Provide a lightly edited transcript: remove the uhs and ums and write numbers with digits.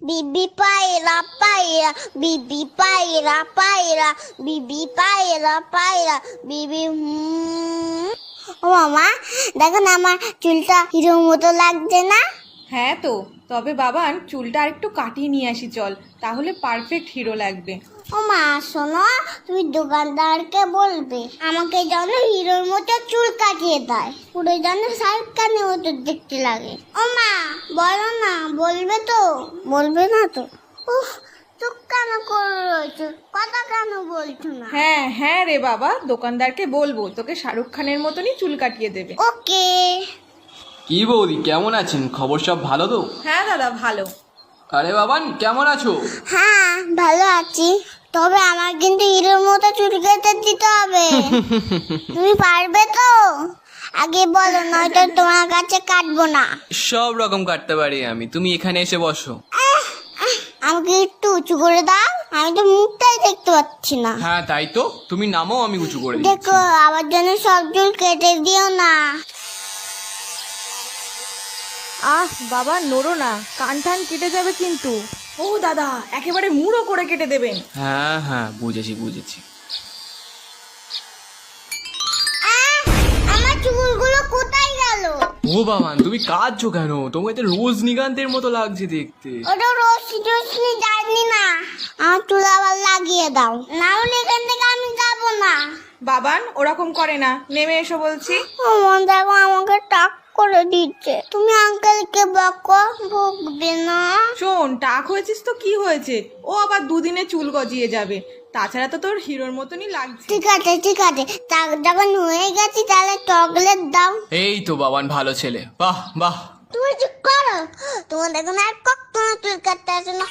বিবি পায়রা পায়রা, বিবি পায়রা পায়রা, বিবি পায়রা পায়রা, বিবি ও মামা, দেখো না আমার চুলটা হিরোর মতো লাগছে না? হ্যাঁ তো, তবে বাবান চুলটা আরেকটু কাটিয়ে নিয়ে আসি চল, তাহলে পারফেক্ট হিরো লাগবে। ও মা শোনো, তুমি দোকানদারকে বলবে আমাকে যেন হিরোর মতো চুল কাটিয়ে দেয়, পুরো যেন শাহরুখ খানের মতো দেখতে লাগে। ও মা বলো না, বলবে তো? বলবে না তো? উফ, চুপ কেন করে রয়েছো, কথা কেন বলছো না? হ্যাঁ হ্যাঁ রে বাবা, দোকানদারকে বলবো তোকে শাহরুখ খানের মতনই চুল কাটিয়ে দেবে। ওকে। কি বৌদি, কেমন আছেন? খবর সব ভালো তো? হ্যাঁ দাদা ভালো। আরে বাবান, কেমন আছো? হ্যাঁ ভালো আছি, তবে আমার কিন্তু হিরোর মতো চুল কেটে দিতে হবে। তুমি পারবে তো? আগে বলো, নয়তো তোমার কাছে কাটবো না। সব রকম কাটতে পারি আমি, তুমি এখানে এসে বসো। আমাকে একটু উঁচু করে দাও, আমি তো মুখটাই দেখতে পাচ্ছি না। হ্যাঁ তাই তো, তুমি নামো, আমি উঁচু করে দিচ্ছি। দেখো আবার যেন সব চুল কেটে দিও না। আহ বাবা নড়ো না, কান টান কেটে যাবে কিন্তু। ও দাদা, একেবারে মুড়ো করে কেটে দেবেন। হ্যাঁ হ্যাঁ, বুঝেছি বুঝেছি। আমার চুলগুলো কোথায় গেল? ও বাবান, তুমি কাঁদছো কেন? তোমাকে তো রজনীকান্তের মতো লাগছে দেখতে। ওটা রশ্মি যায়নি না, আমার চুল আবার লাগিয়ে দাও, না হলে এখান থেকে আমি যাবো না। বাবান ওরকম করে না, নেমে এসো বলছি। আমার দেখো আমাকে টাক করে দিচ্ছে, তুমি আঙ্কেলকে বকো, বকবে না। শোন, টাক হয়েছিস তো কি হয়েছে, ও আবার দুদিনে চুল গজিয়ে যাবে, তাছাড়া তো তোর হিরোর মতনই লাগছে। ঠিক আছে ঠিক আছে, টাক যখন হয়ে গেছি তাহলে চকলেট দাও। এই তো বাবান, ভালো ছেলে, বাহ বাহ। তুমি চুপ করো, তোমার দেখুন আর কখনো চুল কাটতে আসে না।